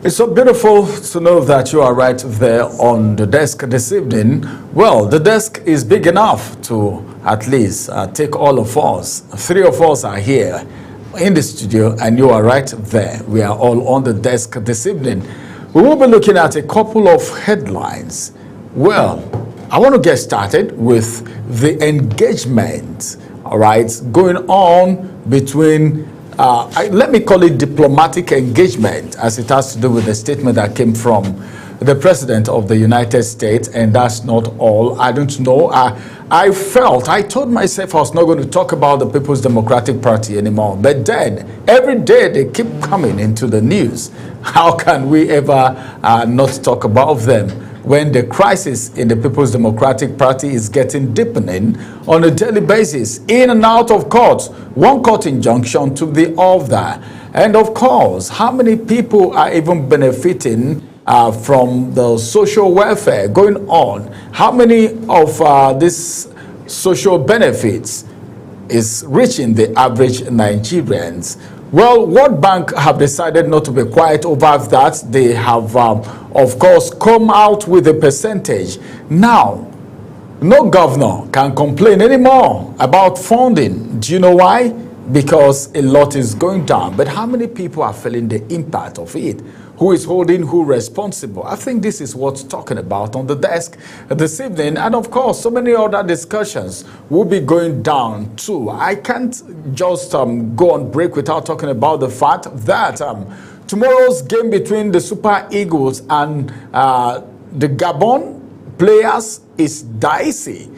It's so beautiful to know that you are right there on the desk this evening. Well, the desk is big enough to at least take all of us. Three of us are here in the studio and you are right there. We are all on the desk this evening. We will be looking at a couple of headlines. Well, I want to get started with the engagement, all right, going on between let me call it diplomatic engagement, as it has to do with the statement that came from the President of the United States, and that's not all. I don't know. I told myself I was not going to talk about the People's Democratic Party anymore, but then every day they keep coming into the news. How can we ever not talk about them when the crisis in the People's Democratic Party is getting deepening on a daily basis, in and out of courts, one court injunction to the other? And of course, how many people are even benefiting from the social welfare going on? How many of these social benefits is reaching the average Nigerians? Well, World Bank have decided not to be quiet over that. They have, of course, come out with a percentage. Now, no governor can complain anymore about funding. Do you know why? Because a lot is going down. But how many people are feeling the impact of it? Who is holding who responsible? I think this is what's talking about on the desk this evening. And of course, so many other discussions will be going down too. I can't just go on break without talking about the fact that tomorrow's game between the Super Eagles and the Gabon players is dicey.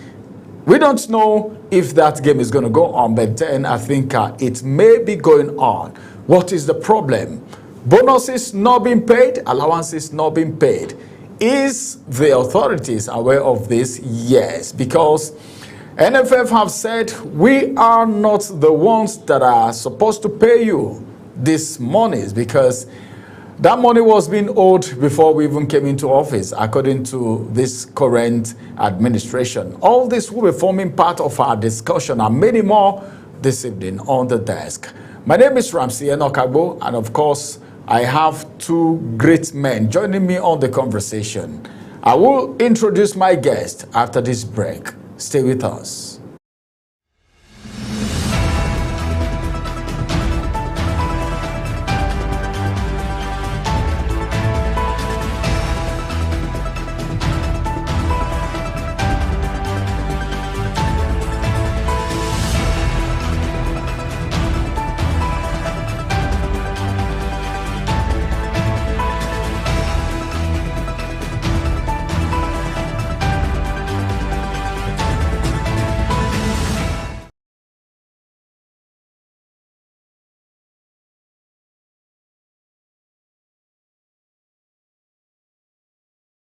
We don't know if that game is going to go on, but then I think it may be going on. What is the problem? Bonuses not being paid, allowances not being paid. Is the authorities aware of this? Yes, because NFF have said we are not the ones that are supposed to pay you these monies, because that money was being owed before we even came into office, according to this current administration. All this will be forming part of our discussion and many more this evening on the desk. My name is Ramsey Enokagbo, and of course, I have two great men joining me on the conversation. I will introduce my guest after this break. Stay with us.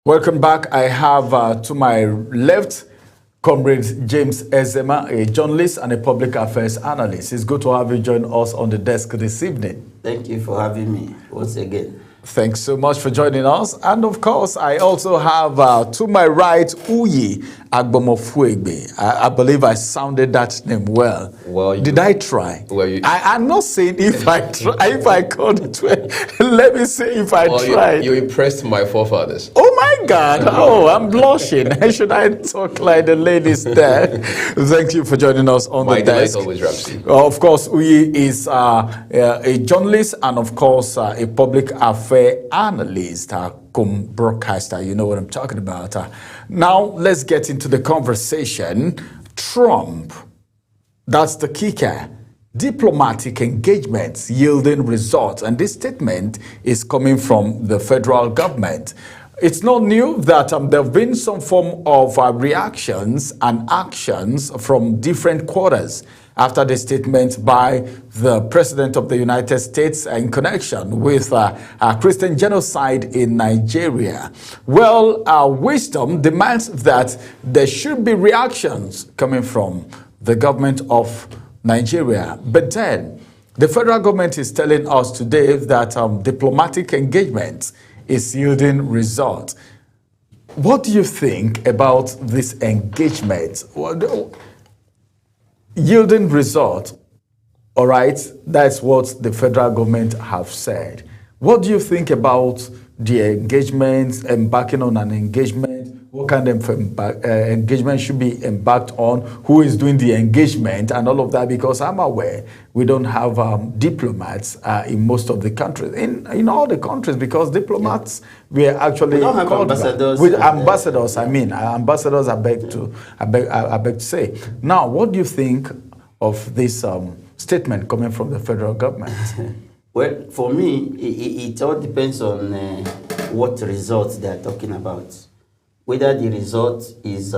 Welcome back. I have to my left Comrade James Ezema, a journalist and a public affairs analyst. It's good to have you join us on the desk this evening. Thank you for having me once again. Thanks so much for joining us. And of course, I also have to my right Uyi Agbomofuegbe. I believe I sounded that name well. Well, did I try? Well, I'm not saying if I try, if I called it well. Let me say if I tried. You impressed my forefathers. Oh my God! Oh, I'm blushing. Should I talk like the ladies there? Thank you for joining us on the desk. Always Ramsey. Of course, Uyi is a journalist and of course a public affairs analyst, broadcaster. You know what I'm talking about. Now, let's get into the conversation. Trump, that's the kicker. Diplomatic engagements yielding results. And this statement is coming from the federal government. It's not new that there have been some form of reactions and actions from different quarters after the statement by the President of the United States in connection with Christian genocide in Nigeria. Well, wisdom demands that there should be reactions coming from the government of Nigeria. But then, the federal government is telling us today that diplomatic engagement is yielding results. What do you think about this engagement? Yielding results, all right, that's what the federal government have said. What do you think about the engagement, embarking on an engagement? What kind of engagement should be embarked on? Who is doing the engagement and all of that? Because I'm aware we don't have diplomats in most of the countries, in all the countries, because diplomats were actually we don't have called ambassadors. With ambassadors, ambassadors. I beg to say. Now, what do you think of this statement coming from the federal government? Well, for me, it all depends on what results they are talking about. Whether the result is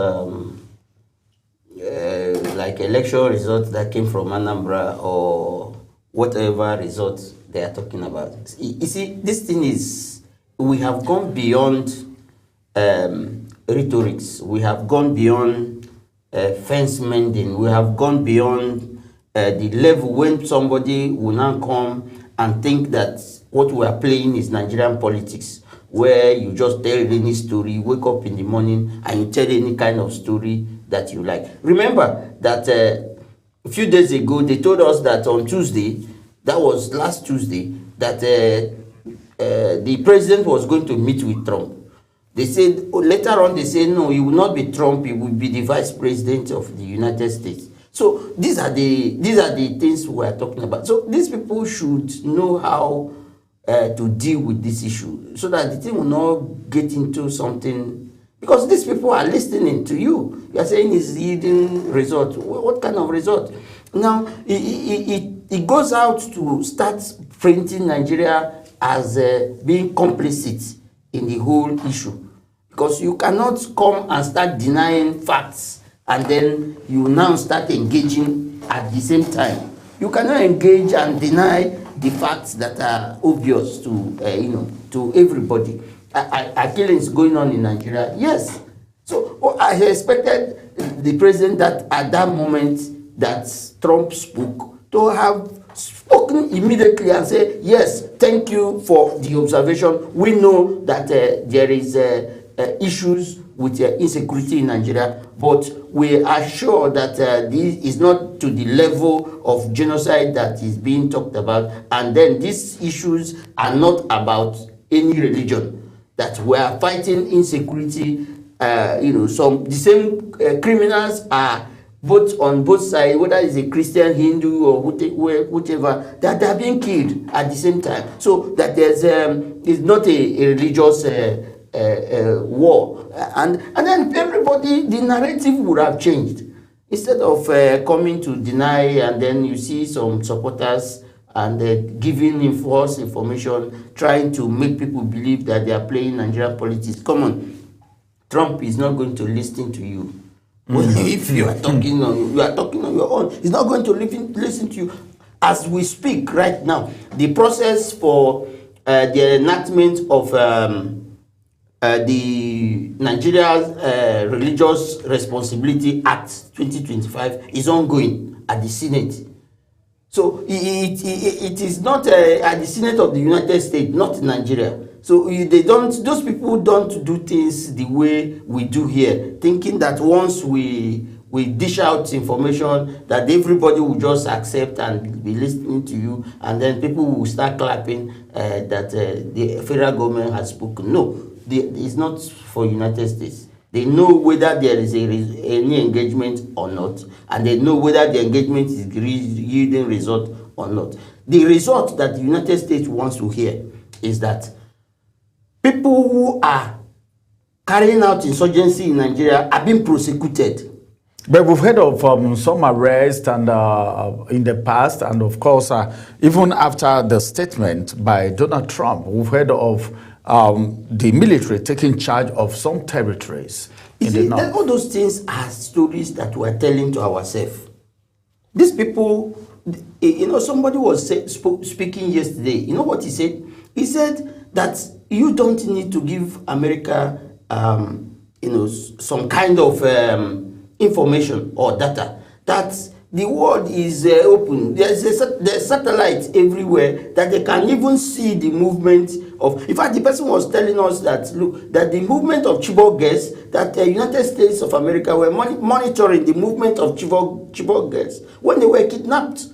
like election results that came from Anambra or whatever results they are talking about. You see, this thing is, we have gone beyond rhetorics. We have gone beyond fence mending. We have gone beyond the level when somebody will now come and think that what we are playing is Nigerian politics, where you just tell any story, wake up in the morning and you tell any kind of story that you like. Remember that a few days ago, they told us that on Tuesday, that was last Tuesday, that the president was going to meet with Trump. They said, later on, they said, no, he will not be Trump, he will be the vice president of the United States. So these are the things we are talking about. So these people should know how to deal with this issue, so that the thing will not get into something, because these people are listening to you. You are saying it's yielding result. What kind of result? Now it goes out to start printing Nigeria as being complicit in the whole issue, because you cannot come and start denying facts and then you now start engaging at the same time. You cannot engage and deny the facts that are obvious to to everybody. Are killings going on in Nigeria? Yes. So I expected the president that at that moment that Trump spoke to have spoken immediately and say, yes, thank you for the observation. We know that there is issues with insecurity in Nigeria, but we are sure that this is not to the level of genocide that is being talked about. And then these issues are not about any religion, that we are fighting insecurity. The same criminals are both on both sides, whether it's a Christian, Hindu, or whatever, that they are being killed at the same time. So that it's not a religious war. And then everybody, the narrative would have changed. Instead of coming to deny, and then you see some supporters and giving false information, trying to make people believe that they are playing Nigerian politics. Come on, Trump is not going to listen to you. If you are talking on your own, he's not going to listen to you. As we speak right now, the process for the enactment of the Nigeria Religious Responsibility Act 2025 is ongoing at the Senate. So it is not at the Senate of the United States, not in Nigeria. So those people don't do things the way we do here, thinking that once we dish out information that everybody will just accept and be listening to you, and then people will start clapping that the federal government has spoken. No, it's not for United States. They know whether there is any engagement or not, and they know whether the engagement is yielding result or not. The result that the United States wants to hear is that people who are carrying out insurgency in Nigeria are being prosecuted. But we've heard of some arrests and in the past, and of course, even after the statement by Donald Trump, we've heard of the military taking charge of some territories in the north. All those things are stories that we're telling to ourselves. These people, somebody was speaking yesterday. You know what he said? He said that you don't need to give America, some kind of information or data, that the world is open. There's satellites everywhere that they can even see the movement of. In fact, the person was telling us that, look, that the movement of Chibok girls, that the United States of America were monitoring the movement of Chibok girls when they were kidnapped.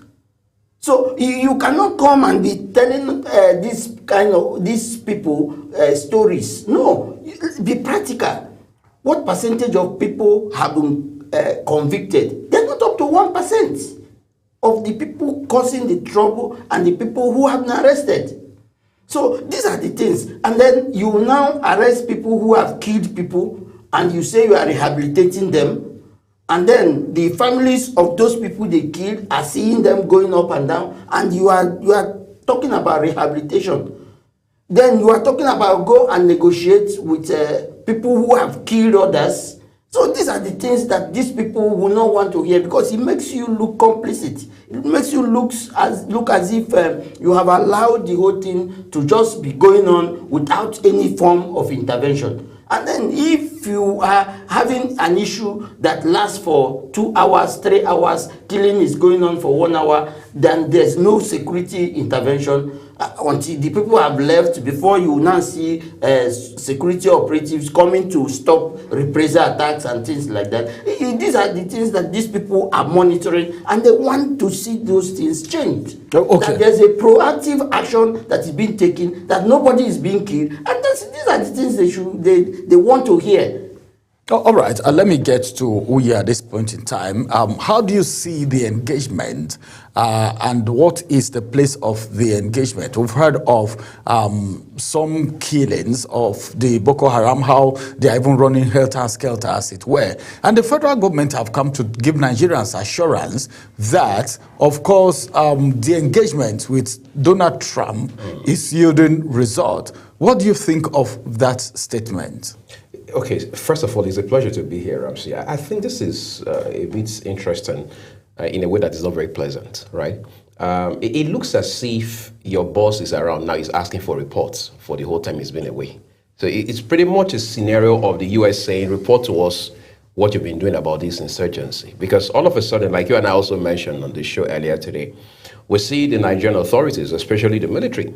So you cannot come and be telling these people stories. No, be practical. What percentage of people have been convicted? They're not up to 1% of the people causing the trouble and the people who have been arrested. So these are the things. And then you now arrest people who have killed people and you say you are rehabilitating them. And then the families of those people they killed are seeing them going up and down. And you are talking about rehabilitation. Then you are talking about go and negotiate with people who have killed others. So these are the things that these people will not want to hear because it makes you look complicit. It makes you look as if you have allowed the whole thing to just be going on without any form of intervention. And then if you are having an issue that lasts for 2 hours, 3 hours, killing is going on for 1 hour, then there's no security intervention until the people have left before you now see security operatives coming to stop reprisal attacks and things like that. These are the things that these people are monitoring and they want to see those things change. Okay. That there's a proactive action that is being taken, that nobody is being killed, and these are the things they want to hear. All right, let me get to Uye at this point in time. How do you see the engagement and what is the place of the engagement? We've heard of some killings of the Boko Haram, how they are even running helter-skelter as it were. And the federal government have come to give Nigerians assurance that, of course, the engagement with Donald Trump is yielding result. What do you think of that statement? Okay, first of all, it's a pleasure to be here, Ramsey. I think this is a bit interesting in a way that is not very pleasant, right? It looks as if your boss is around now, he's asking for reports for the whole time he's been away. So it's pretty much a scenario of the US saying, report to us what you've been doing about this insurgency. Because all of a sudden, like you and I also mentioned on the show earlier today, we see the Nigerian authorities, especially the military,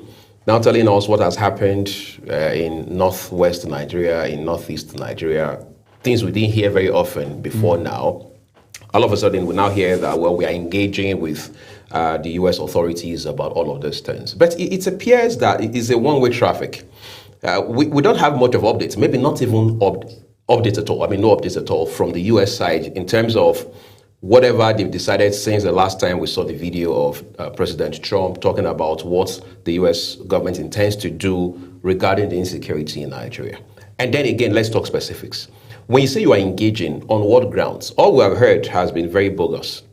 now telling us what has happened in northwest Nigeria, in northeast Nigeria, things we didn't hear very often before now. All of a sudden, we now hear that, well, we are engaging with the US authorities about all of these things. But it appears that it is a one-way traffic. We don't have much of updates, maybe not even updates at all. I mean, no updates at all from the US side in terms of whatever they've decided since the last time we saw the video of President Trump talking about what the US government intends to do regarding the insecurity in Nigeria. And then again, let's talk specifics. When you say you are engaging, on what grounds? All we have heard has been very bogus.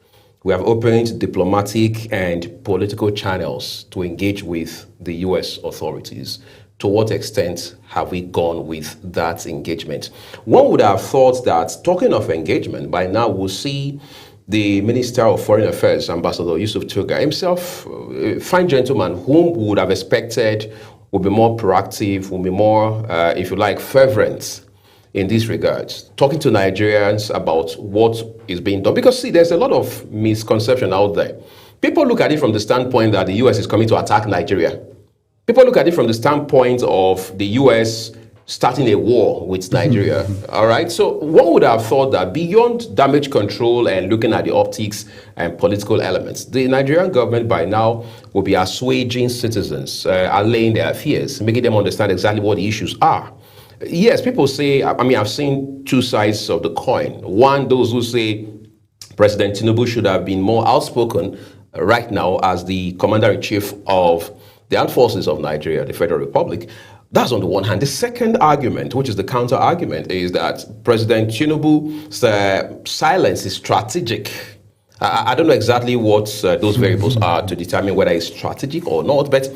We have opened diplomatic and political channels to engage with the US authorities. To what extent have we gone with that engagement? One would have thought that, talking of engagement, by now we'll see the Minister of Foreign Affairs, Ambassador Yusuf Tuga himself, a fine gentleman whom we would have expected would be more proactive, would be more, if you like, fervent in this regard, talking to Nigerians about what is being done. Because see, there's a lot of misconception out there. People look at it from the standpoint that the US is coming to attack Nigeria. People look at it from the standpoint of the US starting a war with Nigeria, all right? So one would have thought that beyond damage control and looking at the optics and political elements, the Nigerian government by now will be assuaging citizens, allaying their fears, making them understand exactly what the issues are. Yes, people say, I mean, I've seen two sides of the coin. One, those who say President Tinubu should have been more outspoken right now as the commander-in-chief of the armed forces of Nigeria, the Federal Republic. That's on the one hand. The second argument, which is the counter argument, is that President Tinubu's silence is strategic. I don't know exactly what those variables are to determine whether it's strategic or not, but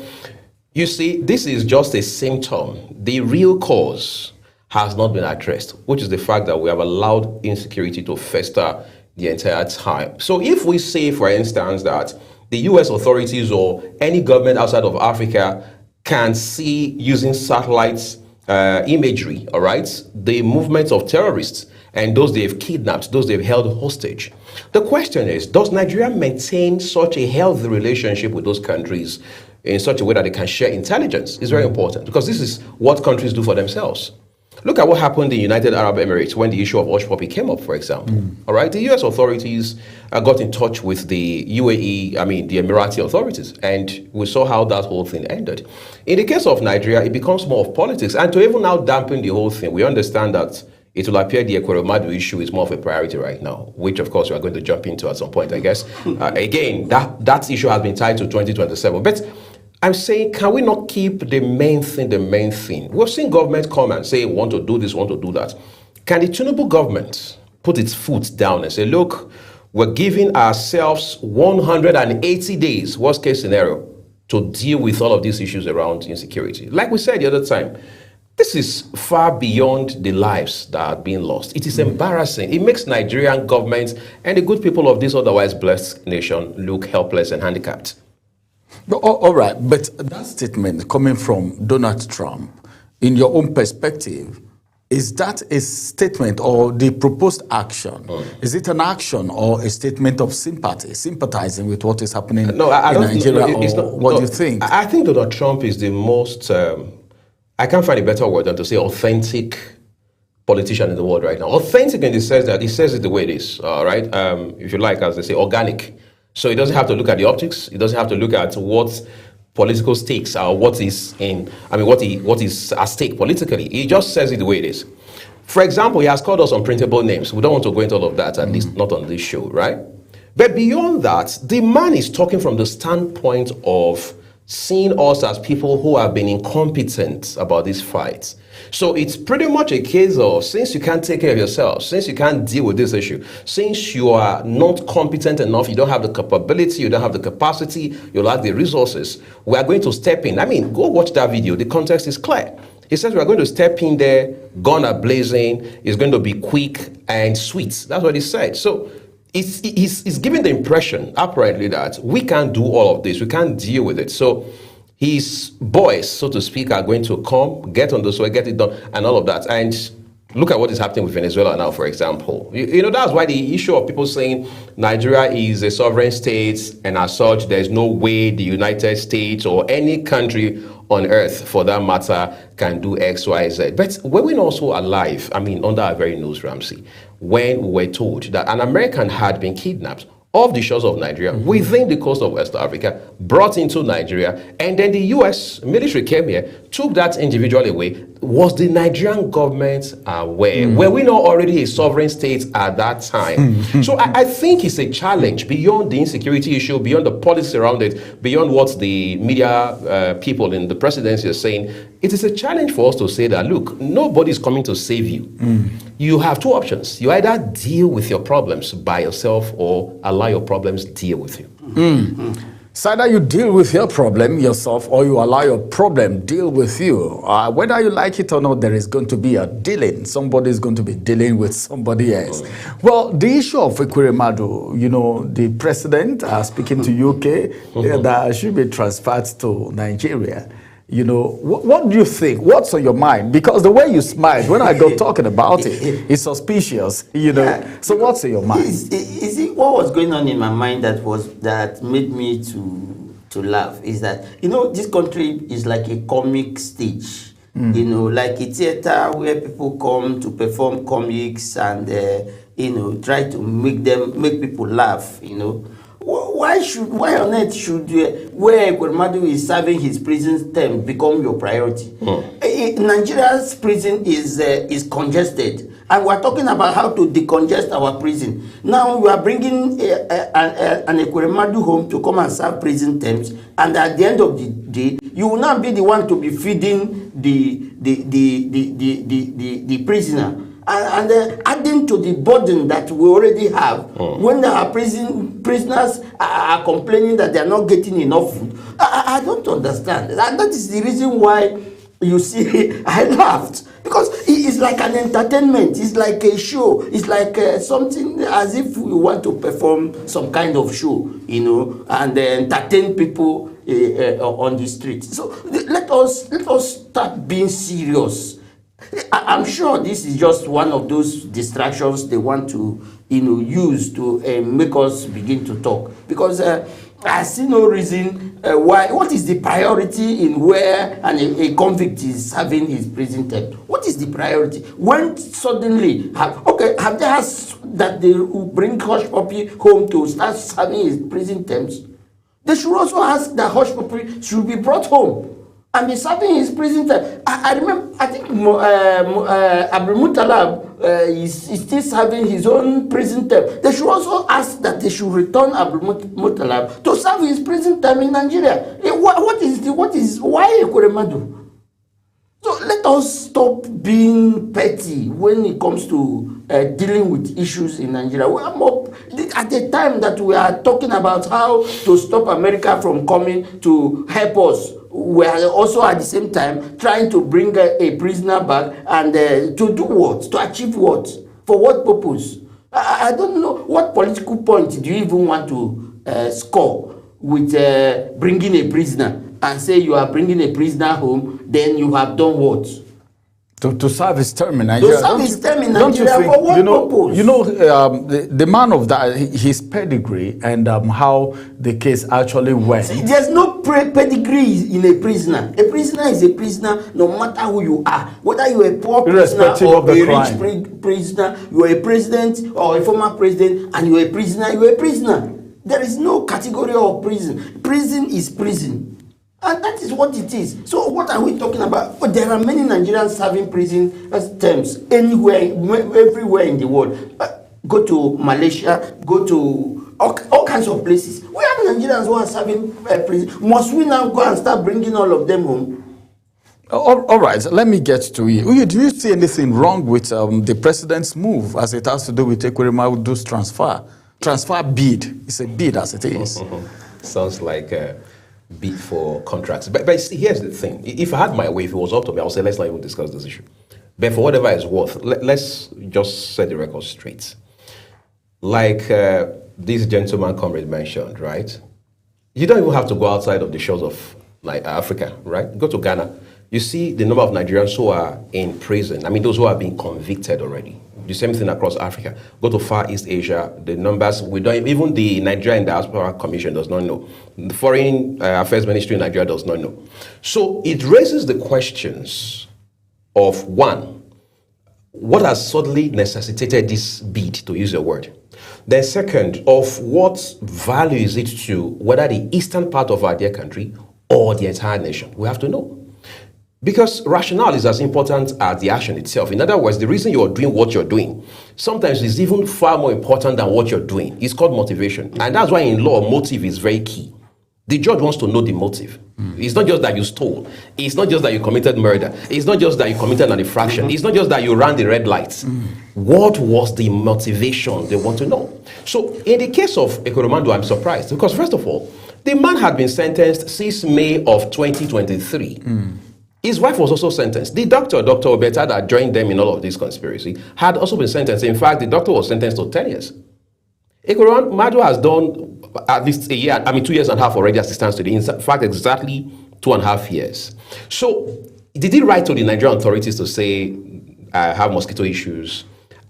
you see, this is just a symptom. The real cause has not been addressed, which is the fact that we have allowed insecurity to fester the entire time. So if we say, for instance, that the US authorities or any government outside of Africa can see using satellites imagery, all right, the movements of terrorists and those they've kidnapped, those they've held hostage. The question is, does Nigeria maintain such a healthy relationship with those countries in such a way that they can share intelligence? It's very important because this is what countries do for themselves. Look at what happened in United Arab Emirates when the issue of Hush Puppy came up, for example. All right, the U.S. authorities got in touch with the UAE, the Emirati authorities, and we saw how that whole thing ended. In the case of Nigeria, it becomes more of politics, and to even now dampen the whole thing, we understand that it will appear the Ekweremadu issue is more of a priority right now, which of course we are going to jump into at some point, I guess. Again, that issue has been tied to 2027, but I'm saying, can we not keep the main thing the main thing? We've seen government come and say, want to do this, want to do that. Can the Tinubu government put its foot down and say, look, we're giving ourselves 180 days, worst case scenario, to deal with all of these issues around insecurity? Like we said the other time, this is far beyond the lives that are being lost. It is embarrassing. It makes Nigerian government and the good people of this otherwise blessed nation look helpless and handicapped. All right, but that statement coming from Donald Trump, in your own perspective, is that a statement or the proposed action? Is it an action or a statement of sympathy, sympathizing with what is happening in Nigeria? What do you think? I think Donald Trump is the most, I can't find a better word than to say authentic politician in the world right now. Authentic in the sense that he says it the way it is, all right? If you like, as they say, organic. So he doesn't have to look at the optics. He doesn't have to look at what political stakes are, what is at stake politically. He just says it the way it is. For example, he has called us unprintable names. We don't want to go into all of that, at least not on this show, right? But beyond that, the man is talking from the standpoint of seeing us as people who have been incompetent about this fight. So it's pretty much a case of, since you can't take care of yourself, since you can't deal with this issue, since you are not competent enough, you don't have the capability, you don't have the capacity, you lack the resources, we are going to step in. Go watch that video. The context is clear. He says we are going to step in there, gun a blazing, it's going to be quick and sweet. That's what he said. So he's giving the impression, apparently, that we can't do all of this, we can't deal with it. So his boys, so to speak, are going to come, get on the soil, get it done, and all of that. And look at what is happening with Venezuela now, for example. That's why the issue of people saying Nigeria is a sovereign state, and as such, there's no way the United States or any country on earth, for that matter, can do X, Y, Z. But were we also alive, under our very nose, Ramsey, when we were told that an American had been kidnapped off the shores of Nigeria, within the coast of West Africa, brought into Nigeria, and then the U.S. military came here, took that individual away? Was the Nigerian government aware? Were we not already a sovereign state at that time? So I think it's a challenge beyond the insecurity issue, beyond the politics around it, beyond what the media people in the presidency are saying. It is a challenge for us to say that, look, nobody's coming to save you. You have two options. You either deal with your problems by yourself or allow your problems deal with you. So either you deal with your problem yourself or you allow your problem deal with you. Whether you like it or not, there is going to be a dealing. Somebody is going to be dealing with somebody else. Well, the issue of Ekweremadu, the president speaking to UK that should be transferred to Nigeria. What do you think? What's on your mind? Because the way you smiled when I got talking about it, it's suspicious, Yeah. So what's in your mind? Is it what was going on in my mind that made me to laugh is that, this country is like a comic stage, like a theater where people come to perform comics and, try to make people laugh, Why on earth should where Ekweremadu is serving his prison term become your priority? Nigeria's prison is congested, and we're talking about how to decongest our prison. Now you are bringing an Ekweremadu home to come and serve prison terms, and at the end of the day, you will not be the one to be feeding the prisoner. And adding to the burden that we already have, when our prisoners are complaining that they are not getting enough food, I don't understand. And that is the reason why you see I laughed. Because it's like an entertainment, it's like a show, it's like something as if we want to perform some kind of show, and entertain people on the street. So let us start being serious. I'm sure this is just one of those distractions they want to, use to make us begin to talk. Because I see no reason why. What is the priority in where a convict is serving his prison term? What is the priority? When suddenly, have they asked that they will bring Hush Puppy home to start serving his prison terms? They should also ask that Hush Puppy should be brought home and be serving his prison term. I remember, I think Abdul Muttalab is still serving his own prison term. They should also ask that they should return Abdul Muttalab to serve his prison term in Nigeria. Why Ekweremadu? So let us stop being petty when it comes to dealing with issues in Nigeria. We are more, at the time that we are talking about how to stop America from coming to help us, we are also at the same time trying to bring a prisoner back and to do what? To achieve what? For what purpose? I don't know what political point do you even want to score with bringing a prisoner and say you are bringing a prisoner home, then you have done what? To serve his term in Nigeria. To serve his term in Nigeria, for what purpose? The man of that, his pedigree and how the case actually went. See, there's no pedigree in a prisoner. A prisoner is a prisoner no matter who you are. Whether you're a poor prisoner or a rich prisoner, you're a president or a former president, and you're a prisoner, you're a prisoner. There is no category of prison. Prison is prison. And that is what it is. So what are we talking about? But there are many Nigerians serving prison terms anywhere, everywhere in the world. Go to Malaysia, go to all kinds of places. We have Nigerians who are serving prison. Must we now go and start bringing all of them home? All right, let me get to you. Do you see anything wrong with the president's move as it has to do with Ekweremadu's transfer bid? It's a bid as it is. Sounds like bid for contracts. But see, here's the thing. If I had my way, if it was up to me, I would say, let's not even discuss this issue. But for whatever it's worth, let's just set the record straight. Like this gentleman comrade mentioned, right? You don't even have to go outside of the shores of Africa, right? Go to Ghana. You see the number of Nigerians who are in prison. I mean, those who have been convicted already. The same thing across Africa. Go to Far East Asia, the numbers, we don't, even the Nigerian Diaspora Commission does not know. The Foreign Affairs Ministry in Nigeria does not know. So it raises the questions of, one, what has suddenly necessitated this bid, to use your word? Then second, of what value is it to whether the eastern part of our dear country or the entire nation? We have to know. Because rationale is as important as the action itself. In other words, the reason you're doing what you're doing sometimes is even far more important than what you're doing. It's called motivation. And that's why in law, motive is very key. The judge wants to know the motive. It's not just that you stole. It's not just that you committed murder. It's not just that you committed an infraction. It's not just that you ran the red lights. What was the motivation? They want to know. So in the case of Ekweremadu, I'm surprised. Because first of all, the man had been sentenced since May of 2023. His wife was also sentenced. The Dr. Obeta, that joined them in all of this conspiracy, had also been sentenced. In fact, the doctor was sentenced to 10 years. Ekweremadu has done at least 2 years and a half already as it stands today. In fact, exactly 2.5 years. So, did he write to the Nigerian authorities to say, I have mosquito issues,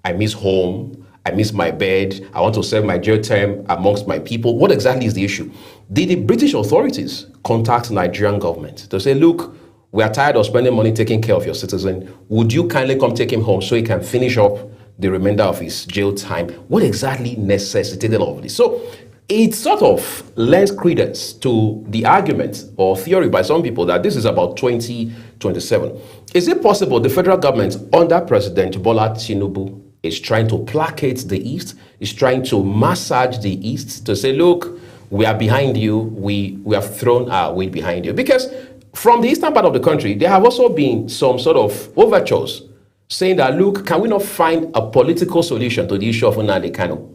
I miss home, I miss my bed, I want to serve my jail term amongst my people? What exactly is the issue? Did the British authorities contact the Nigerian government to say, look, we are tired of spending money taking care of your citizen. Would you kindly come take him home so he can finish up the remainder of his jail time? What exactly necessitated all of this? So it sort of lends credence to the argument or theory by some people that this is about 2027. Is it possible the federal government under President Bola Tinubu is trying to placate the East, is trying to massage the East to say, look, we are behind you, we have thrown our weight behind you? Because from the eastern part of the country, there have also been some sort of overtures saying that, look, can we not find a political solution to the issue of Nnamdi Kanu?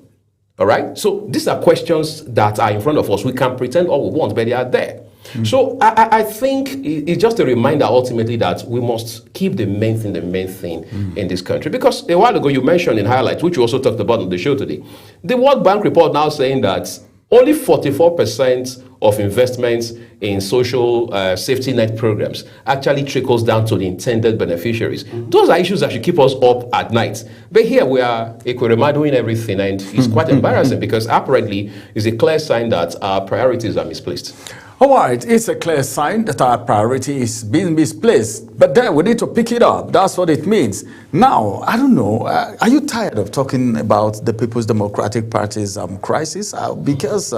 All right? So these are questions that are in front of us. We can pretend all we want, but they are there. So I think it's just a reminder ultimately that we must keep the main thing in this country. Because a while ago you mentioned in highlights, which you also talked about on the show today, the World Bank report now saying that Only 44% of investments in social safety net programs actually trickles down to the intended beneficiaries. Those are issues that should keep us up at night. But here we are, Ekwerema doing everything, and it's quite embarrassing because apparently it's a clear sign that our priorities are misplaced. All right, it's a clear sign that our priority is being misplaced, but then we need to pick it up. That's what it means. Now, I don't know, are you tired of talking about the People's Democratic Party's crisis? Because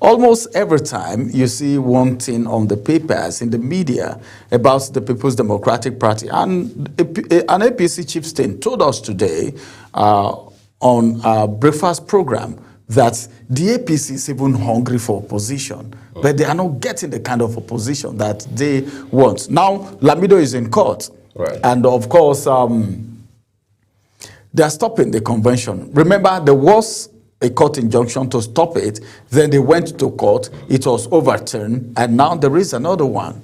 almost every time you see one thing on the papers, in the media, about the People's Democratic Party, and an APC chieftain told us today on our breakfast program that the APC is even hungry for opposition, but they are not getting the kind of opposition that they want. Now, Lamido is in court, right, and of course, they are stopping the convention. Remember, there was a court injunction to stop it, then they went to court, it was overturned, and now there is another one.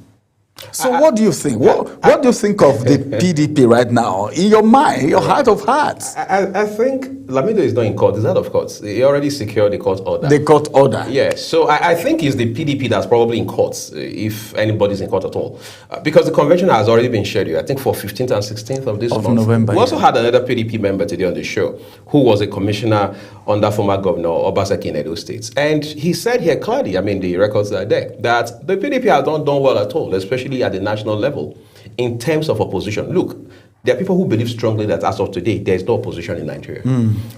So what do you think? What do you think of the PDP right now? In your mind, your heart of hearts? I think Lamido is not in court. He's out of court. He already secured the court order. The court order. Yes. So I think it's the PDP that's probably in court, if anybody's in court at all. Because the convention has already been scheduled, I think, for 15th and 16th of this month. November. We also had another PDP member today on the show who was a commissioner under former governor Obaseki in Edo State. And he said here clearly, I mean, the records are there, that the PDP has not done well at all, especially at the national level in terms of opposition. Look, there are people who believe strongly that as of today, there is no opposition in Nigeria.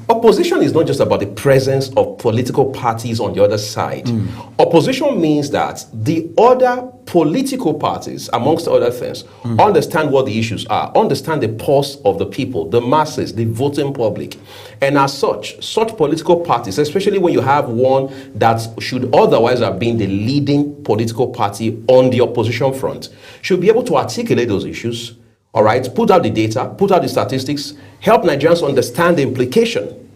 Opposition is not just about the presence of political parties on the other side. Opposition means that the other political parties, amongst other things, understand what the issues are, understand the pulse of the people, the masses, the voting public. And as such political parties, especially when you have one that should otherwise have been the leading political party on the opposition front, should be able to articulate those issues, all right, put out the data, put out the statistics, help Nigerians understand the implication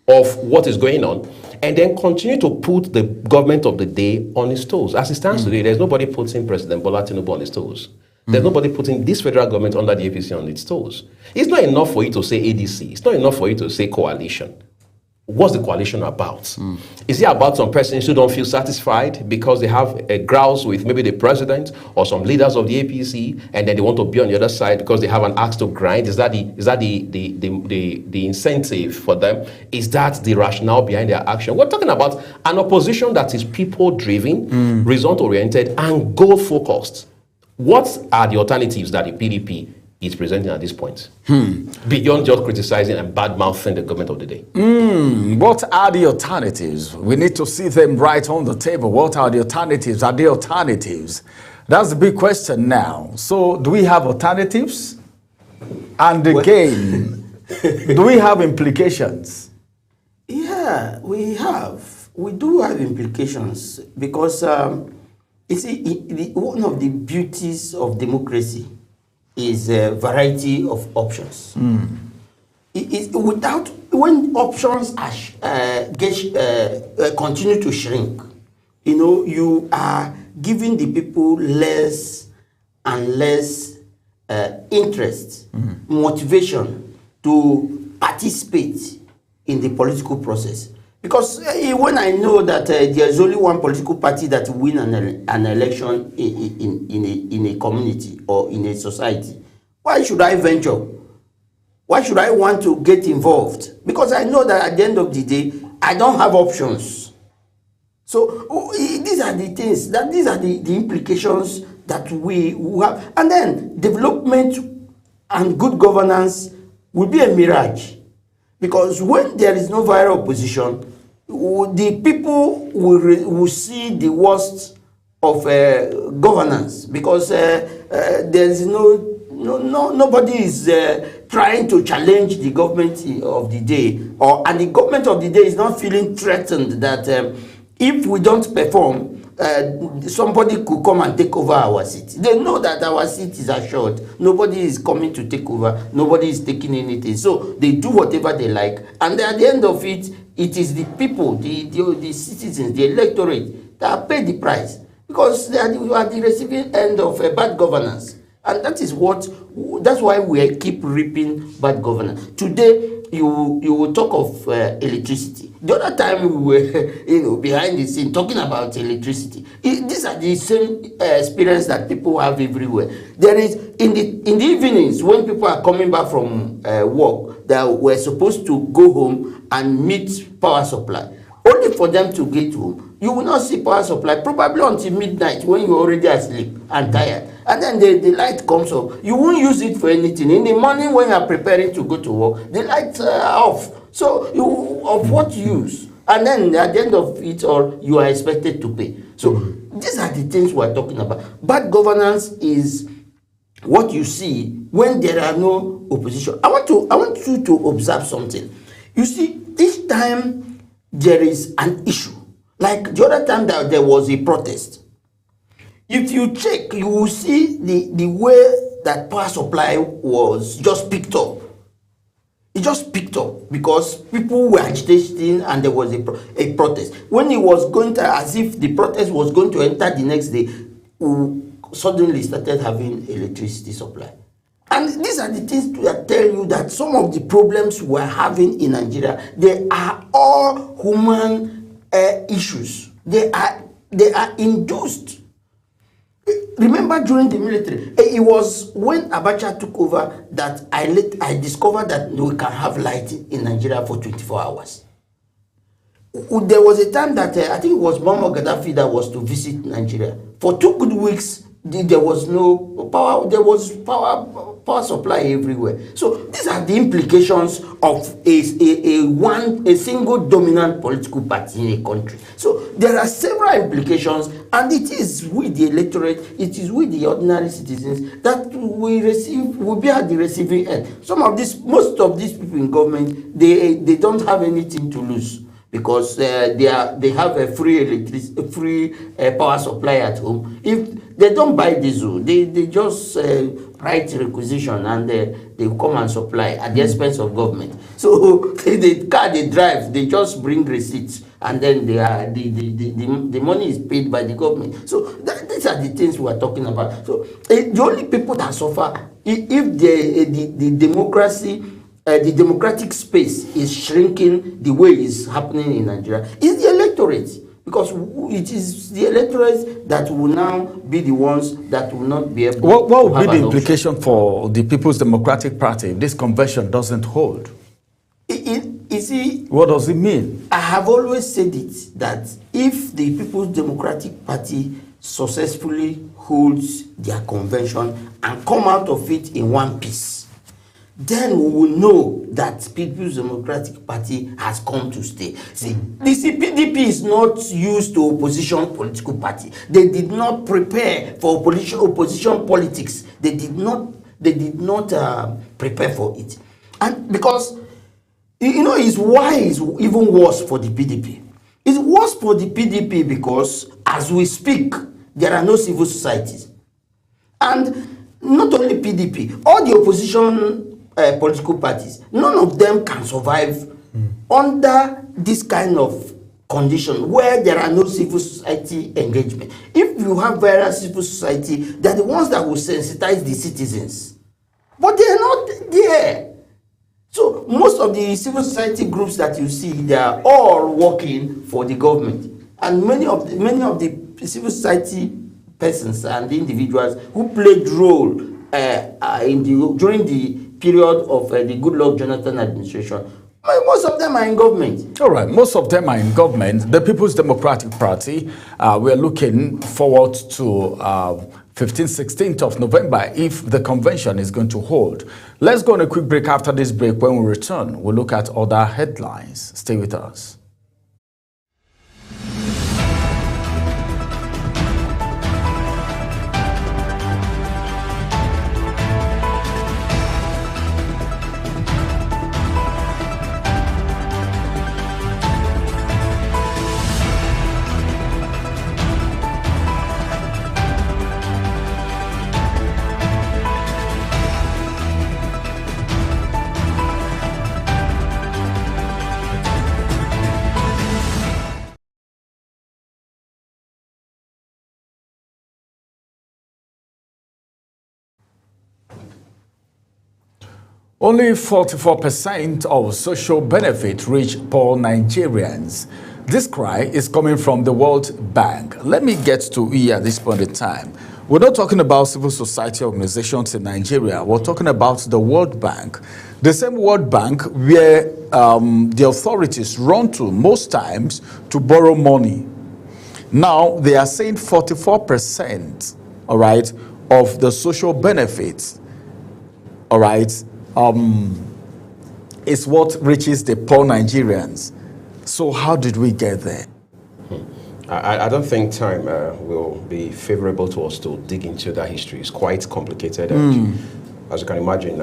of what is going on, and then continue to put the government of the day on its toes. As it stands today, there's nobody putting President Bola Tinubu on his toes. There's nobody putting this federal government under the APC on its toes. It's not enough for you to say ADC. It's not enough for you to say coalition. What's the coalition about? Is it about some persons who don't feel satisfied because they have a grouse with maybe the president or some leaders of the APC, and then they want to be on the other side because they have an axe to grind? Is that the incentive for them? Is that the rationale behind their action? We're talking about an opposition that is people-driven, result-oriented, and goal-focused. What are the alternatives that the PDP is presenting at this point, beyond just criticizing and bad-mouthing the government of the day? What are the alternatives? We need to see them right on the table. What are the alternatives? Are there alternatives? That's the big question now. So do we have alternatives? And again, do we have implications? Yeah, we have. We do have implications because, you see, one of the beauties of democracy is a variety of options. When options continue to shrink, you are giving the people less and less interest, motivation to participate in the political process. Because when I know that there's only one political party that will win an election in a community or in a society, why should I venture? Why should I want to get involved? Because I know that at the end of the day, I don't have options. So these are the things, these are the implications that we have. And then development and good governance will be a mirage. Because when there is no viral opposition, the people will see the worst of governance, because there is nobody is trying to challenge the government of the day, and the government of the day is not feeling threatened that if we don't perform, somebody could come and take over our seat. They know that our seat is assured. Nobody is coming to take over. Nobody is taking anything. So they do whatever they like. And at the end of it, it is the people, the citizens, the electorate that pay the price. Because they are the receiving end of bad governance. And that's why we keep reaping bad governance. Today, you will talk of electricity. The other time we were, behind the scene talking about electricity. These are the same experience that people have everywhere. There is in the evenings when people are coming back from work, that were supposed to go home and meet power supply. Only for them to get home, you will not see power supply probably until midnight when you're already asleep and tired. And then the light comes up. You won't use it for anything. In the morning when you are preparing to go to work, the lights are off. So of what use? And then at the end of it all, you are expected to pay. So these are the things we are talking about. Bad governance is what you see when there are no opposition. I want you to observe something. You see, each time there is an issue, like the other time that there was a protest, if you check, you will see the way that power supply was just picked up. It just picked up because people were agitating and there was a protest. When it was going to, as if the protest was going to enter the next day, we suddenly started having electricity supply. And these are the things that tell you that some of the problems we're having in Nigeria, they are all human issues. They are induced. Remember during the military, it was when Abacha took over that I discovered that we can have light in Nigeria for 24 hours. There was a time that I think it was Muammar Gaddafi that was to visit Nigeria. For 2 good weeks, there was no power. There was power supply everywhere. So these are the implications of a single dominant political party in a country. So there are several implications, and it is with the electorate, it is with the ordinary citizens that will be at the receiving end. Most of these people in government, they don't have anything to lose, because they have a free power supply at home. If they don't buy diesel, they just write requisition and they come and supply at the expense of government. So the car they drive, they just bring receipts, and then the money is paid by the government. So these are the things we are talking about. So the only people that suffer if the democracy. The democratic space is shrinking the way it's happening in Nigeria is the electorate, because it is the electorate that will now be the ones that will not be able What to would have be the an implication for the People's Democratic Party if this convention doesn't hold? You see, What does it mean? I have always said it, that if the People's Democratic Party successfully holds their convention and come out of it in one piece, then we will know that People's Democratic Party has come to stay. See, the PDP is not used to opposition political party. They did not prepare for opposition politics. They did not prepare for it. And because, it's why it's even worse for the PDP. It's worse for the PDP because, as we speak, there are no civil societies. And not only PDP, all the opposition political parties, none of them can survive under this kind of condition where there are no civil society engagement. If you have various civil society, they're the ones that will sensitize the citizens, but they're not there. So most of the civil society groups that you see, they are all working for the government, and many of the civil society persons and individuals who played role during the period of the Goodluck Jonathan administration, most of them are in government. All right, most of them are in government. The People's Democratic Party, we're looking forward to 15th, 16th of November if the convention is going to hold. Let's go on a quick break. After this break, when we return, we'll look at other headlines. Stay with us. Only 44% of social benefit reach poor Nigerians. This cry is coming from the World Bank. Let me get to E at this point in time. We're not talking about civil society organizations in Nigeria. We're talking about the World Bank. The same World Bank where the authorities run to most times to borrow money. Now, they are saying 44%, all right, of the social benefits, all right, is what reaches the poor Nigerians. So how did we get there? I don't think time will be favorable to us to dig into that history. It's quite complicated. And as you can imagine,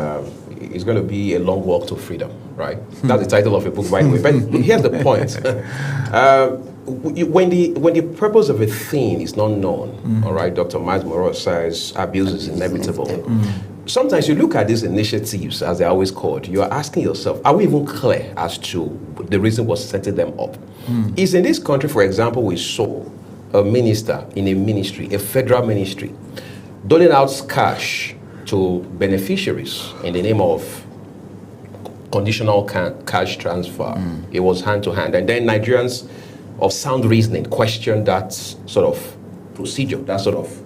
it's going to be a long walk to freedom, right? That's the title of a book, by the way. But here's the point. When the purpose of a thing is not known, all right, Dr. Miles Monroe says abuse is inevitable. Sometimes you look at these initiatives, as they're always called, you're asking yourself, are we even clear as to the reason what's setting them up? Is in this country, for example, we saw a minister in a ministry, a federal ministry, doling out cash to beneficiaries in the name of conditional cash transfer. It was hand to hand. And then Nigerians of sound reasoning questioned that sort of procedure, that sort of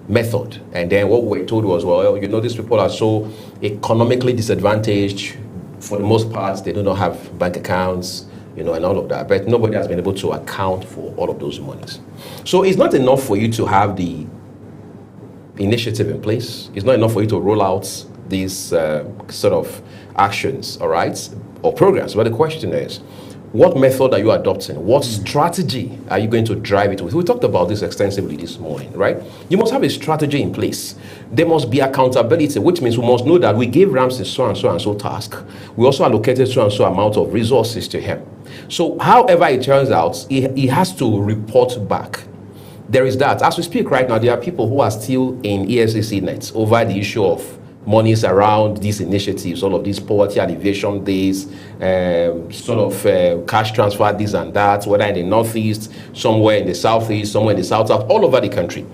method. And then what we were told was, well, you know, these people are so economically disadvantaged. For the most part, they do not have bank accounts, you know, and all of that. But nobody has been able to account for all of those monies. So it's not enough for you to have the initiative in place. It's not enough for you to roll out these sort of actions, all right, or programs. But the question is, what method are you adopting? What strategy are you going to drive it with? We talked about this extensively this morning, right? You must have a strategy in place. There must be accountability, which means we must know that we gave Ramsey so and so task. We also allocated so and so amount of resources to him. So however it turns out, he has to report back. There is that. As we speak right now, there are people who are still in EFCC nets over the issue of monies around these initiatives, all of these poverty alleviation days, cash transfer, this and that, whether in the northeast, somewhere in the southeast, somewhere in the south, all over the country.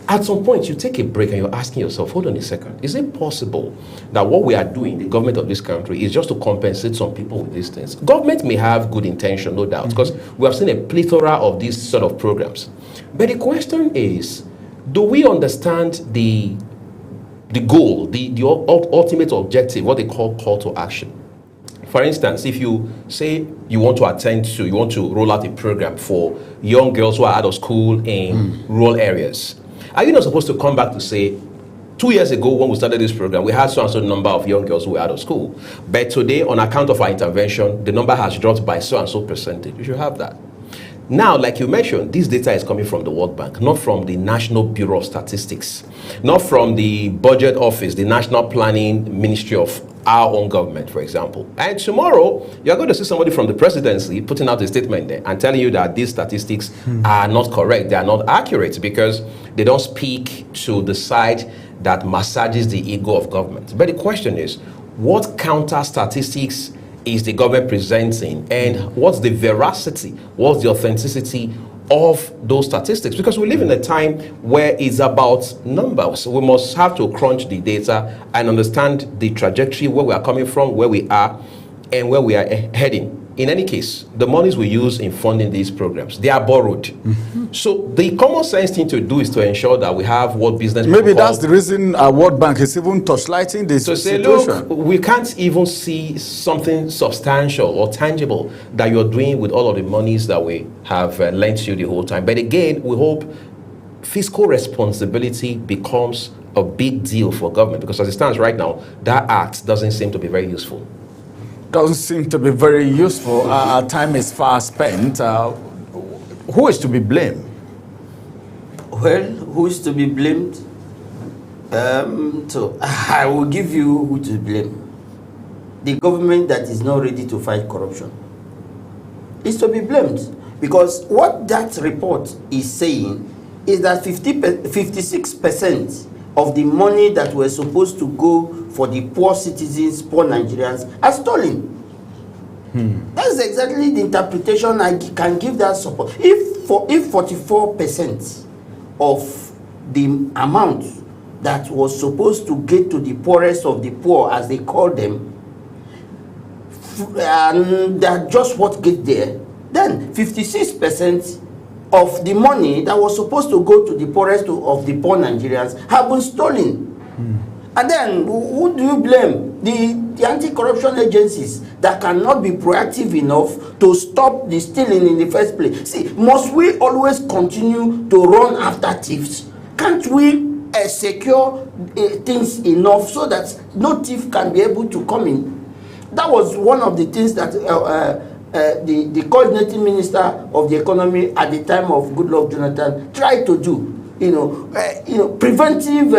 At some point, you take a break and you're asking yourself, hold on a second, is it possible that what we are doing, the government of this country, is just to compensate some people with these things? Government may have good intention, no doubt, because we have seen a plethora of these sort of programs. But the question is, do we understand the goal, the ultimate objective, what they call to action? For instance, if you say you want to roll out a program for young girls who are out of school in rural areas, are you not supposed to come back to say, 2 years ago when we started this program, we had so and so number of young girls who were out of school, but today, on account of our intervention, the number has dropped by so and so percentage. You should have that. Now, like you mentioned, this data is coming from the World Bank, not from the National Bureau of Statistics, not from the Budget Office, the National Planning Ministry of our own government, for example. And tomorrow, you're going to see somebody from the presidency putting out a statement there and telling you that these statistics are not correct, they are not accurate, because they don't speak to the side that massages the ego of government. But the question is, what counter statistics is the government presenting, and what's the veracity, what's the authenticity of those statistics? Because we live in a time where it's about numbers. We must have to crunch the data and understand the trajectory, where we are coming from, where we are, and where we are heading. In any case, the monies we use in funding these programs, they are borrowed. So the common sense thing to do is to ensure that we have what business maybe that's the reason World Bank is even torchlighting this situation. Look, we can't even see something substantial or tangible that you're doing with all of the monies that we have lent you the whole time. But again, we hope fiscal responsibility becomes a big deal for government, because as it stands right now, that act doesn't seem to be very useful. Doesn't seem to be very useful. Our time is far spent. Who is to be blamed? Well, who is to be blamed? So I will give you who to blame. The government that is not ready to fight corruption is to be blamed, because what that report is saying is that 56% of the money that were supposed to go for the poor citizens, poor Nigerians, are stolen. That's exactly the interpretation I can give that support. If 44% of the amount that was supposed to get to the poorest of the poor, as they call them, and that just what get there, then 56% of the money that was supposed to go to the poorest of the poor Nigerians have been stolen. And then who do you blame? The anti-corruption agencies that cannot be proactive enough to stop the stealing in the first place. See, must we always continue to run after thieves? Can't we secure things enough so that no thief can be able to come in? That was one of the things that the coordinating minister of the economy at the time of Goodluck Jonathan tried to do. Preventive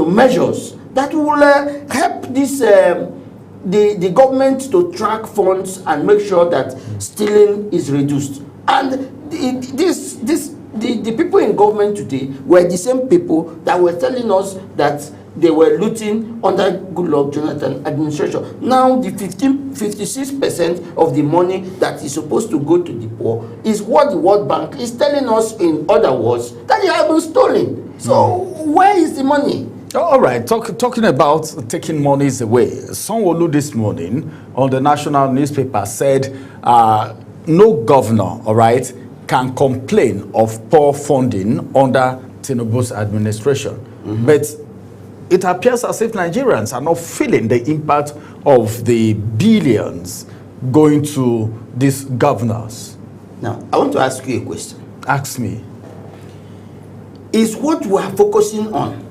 measures that will help this the government to track funds and make sure that stealing is reduced. And the people in government today were the same people that were telling us that they were looting under Goodluck Jonathan administration. Now the 56% of the money that is supposed to go to the poor is what the World Bank is telling us, in other words, that they have been stolen. So where is the money? All right, talking about taking monies away. Sanwo-Olu this morning on the national newspaper said no governor, all right, can complain of poor funding under Tinubu's administration. But it appears as if Nigerians are not feeling the impact of the billions going to these governors. Now, I want to ask you a question. Ask me. Is what we are focusing on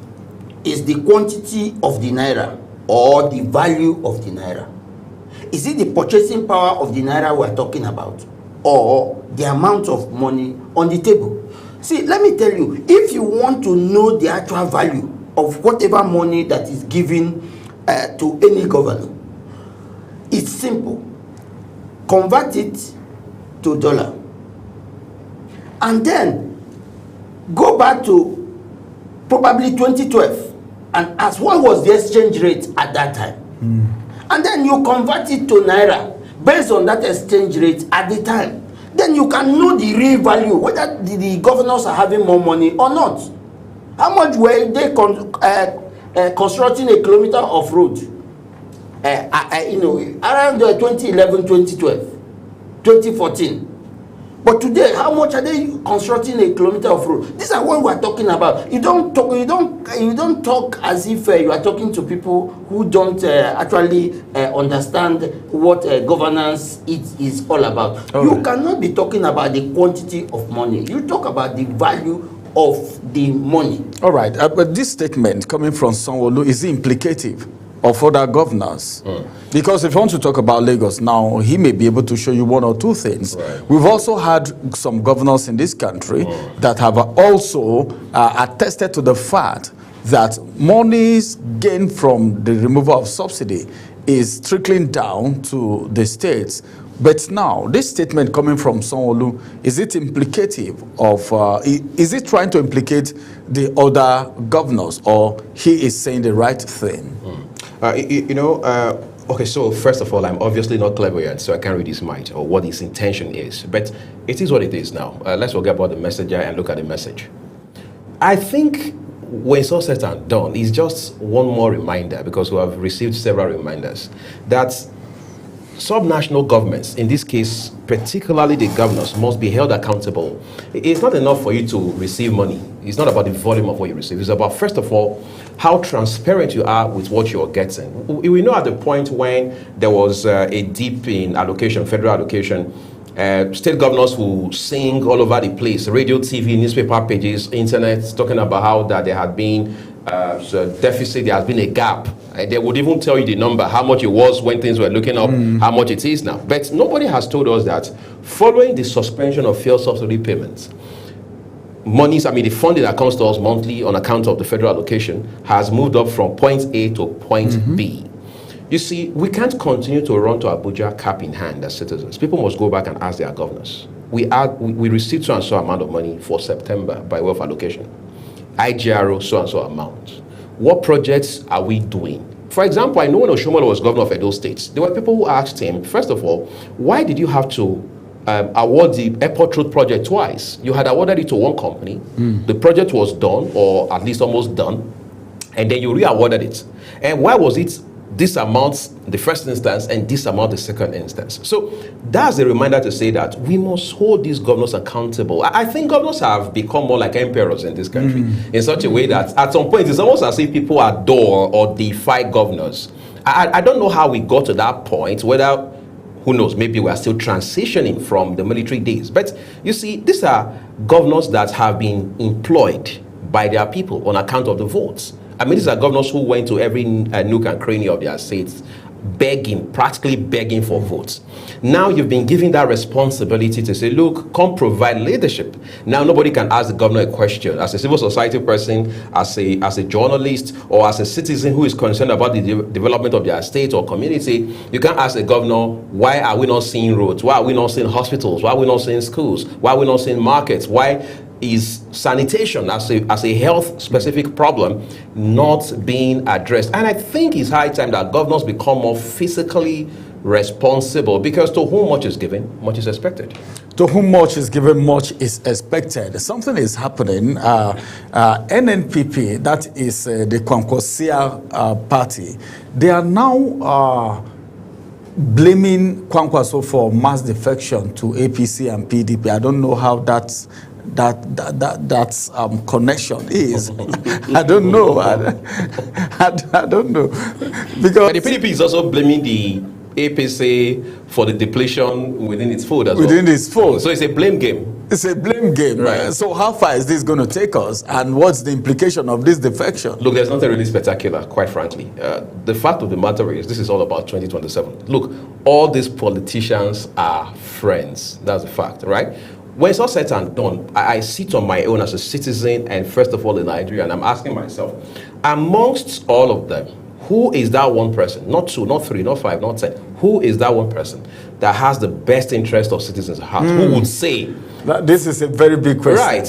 is the quantity of the naira or the value of the naira? Is it the purchasing power of the naira we are talking about, or the amount of money on the table? See, let me tell you, if you want to know the actual value of whatever money that is given to any governor, it's simple. Convert it to dollar, and then go back to probably 2012 and ask what was the exchange rate at that time. And then you convert it to naira based on that exchange rate at the time. Then you can know the real value, whether the governors are having more money or not. How much were they constructing a kilometer of road? Around 2011, 2012, 2014. But today, how much are they constructing a kilometer of road? These are what we are talking about. You don't talk as if you are talking to people who don't actually understand what governance is all about. Okay. You cannot be talking about the quantity of money. You talk about the value of the money. All right, but this statement coming from Sanwo-Olu, is implicative of other governors? Because if you want to talk about Lagos now, he may be able to show you one or two things. Right. We've also had some governors in this country that have also attested to the fact that monies gained from the removal of subsidy is trickling down to the states. But now, this statement coming from Sanwo-Olu, is it implicative of, is it trying to implicate the other governors, or he is saying the right thing? Okay, so first of all, I'm obviously not clairvoyant, so I can't read his mind or what his intention is. But it is what it is now. Let's forget about the messenger and look at the message. I think when it's all said and done, it's just one more reminder, because we have received several reminders, that subnational governments, in this case, particularly the governors, must be held accountable. It's not enough for you to receive money. It's not about the volume of what you receive. It's about, first of all, how transparent you are with what you're getting. We know at the point when there was a dip in allocation, federal allocation, state governors will sing all over the place, radio, TV, newspaper pages, internet, talking about how that there had been deficit, there has been a gap. They would even tell you the number, how much it was when things were looking up, how much it is now. But nobody has told us that following the suspension of fuel subsidy payments, monies, the funding that comes to us monthly on account of the federal allocation has moved up from point A to point B. You see, we can't continue to run to Abuja cap in hand as citizens. People must go back and ask their governors. We received so and so amount of money for September by way of allocation. IGRO, so and so amount. What projects are we doing? For example, I know when Oshomole was governor of Edo State, there were people who asked him, first of all, why did you have to award the Airport Road project twice. You had awarded it to one company. The project was done, or at least almost done, and then you re-awarded it. And why was it this amount the first instance and this amount the second instance? So that's a reminder to say that we must hold these governors accountable. I think governors have become more like emperors in this country in such a way that at some point it's almost as if people adore or defy governors. I don't know how we got to that point, whether, who knows, maybe we are still transitioning from the military days. But you see, these are governors that have been employed by their people on account of the votes. I mean, these are governors who went to every nook and cranny of their states, practically begging for votes. Now you've been given that responsibility to say, look, come provide leadership. Now nobody can ask the governor a question. As a civil society person, as a journalist, or as a citizen who is concerned about the development of their state or community, you can't ask the governor, why are we not seeing roads? Why are we not seeing hospitals? Why are we not seeing schools? Why are we not seeing markets? Why is sanitation as a health specific problem not being addressed? And I think it's high time that governors become more fiscally responsible, because to whom much is given, much is expected. To whom much is given, much is expected. Something is happening. NNPP, that is the Kwankwasia party, they are now blaming Kwankwaso for mass defection to APC and PDP. I don't know how that connection is. I don't know. I don't know. Because but the PDP is also blaming the APC for the depletion within its fold as well. Within its fold. So it's a blame game. It's a blame game. Right. So how far is this going to take us? And what's the implication of this defection? Look, there's nothing really spectacular, quite frankly. The fact of the matter is, this is all about 2027. Look, all these politicians are friends. That's a fact, right? When it's all said and done, I sit on my own as a citizen and first of all in Nigeria, and I'm asking myself, amongst all of them, who is that one person, not two, not three, not five, not 10, who is that one person that has the best interest of citizens at heart? Who would say, this is a very big question. right,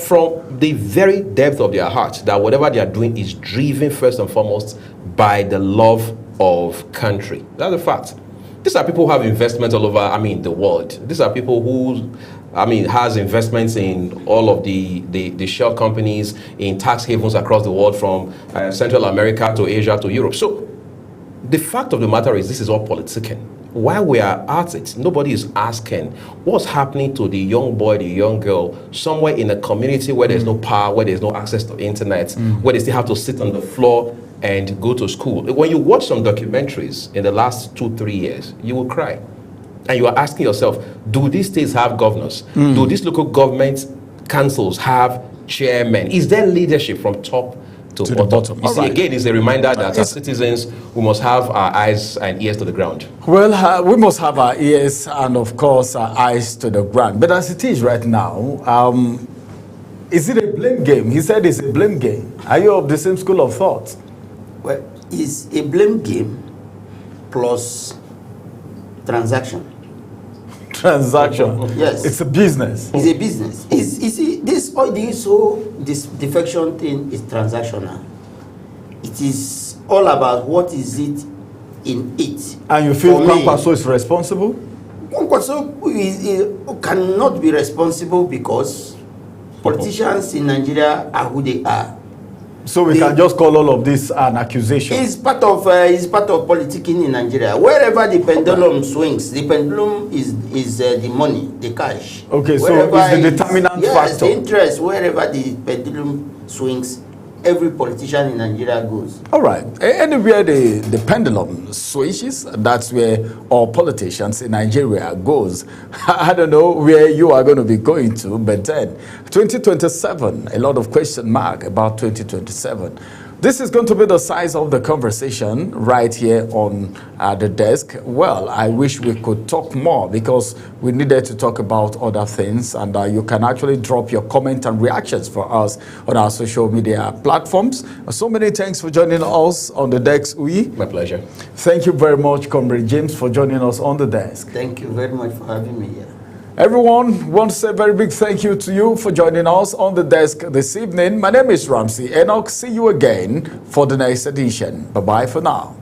from the very depth of their heart, that whatever they are doing is driven first and foremost by the love of country? That's a fact. These are people who have investments all over, the world. These are people who, has investments in all of the shell companies, in tax havens across the world, from Central America to Asia to Europe. So the fact of the matter is, this is all politicking. While we are at it, nobody is asking what's happening to the young boy, the young girl, somewhere in a community where there's no power, where there's no access to internet, where they still have to sit on the floor and go to school. When you watch some documentaries in the last 2-3 years, you will cry. And you are asking yourself, do these states have governors? Do these local government councils have chairmen? Is there leadership from top to bottom? You see, again, it's a reminder that as citizens, we must have our eyes and ears to the ground. Well, we must have our ears and, of course, our eyes to the ground. But as it is right now, is it a blame game? He said it's a blame game. Are you of the same school of thought? Well, it's a blame game plus transaction. Transaction. Yes. It's a business. It's a business. You see, this defection thing is transactional. It is all about what is it in it. And you feel Kwankwaso is responsible? Kwankwaso cannot be responsible because politicians in Nigeria are who they are. So we can just call all of this an accusation. It's part of politicking in Nigeria. Wherever the pendulum swings, the pendulum is the money, the cash. Okay, wherever so it's the determinant factor. The interest. Wherever the pendulum swings, every politician in Nigeria goes. All right. Anywhere the pendulum switches, that's where all politicians in Nigeria goes. I don't know where you are going to be going to, but then 2027, a lot of question mark about 2027. This is going to be the size of the conversation right here on the desk. Well, I wish we could talk more because we needed to talk about other things, and you can actually drop your comment and reactions for us on our social media platforms. So many thanks for joining us on the desk, Uyi. My pleasure. Thank you very much, Comrade James, for joining us on the desk. Thank you very much for having me here. Everyone, want to say a very big thank you to you for joining us on the desk this evening. My name is Ramsey Enoch. See you again for the next edition. Bye-bye for now.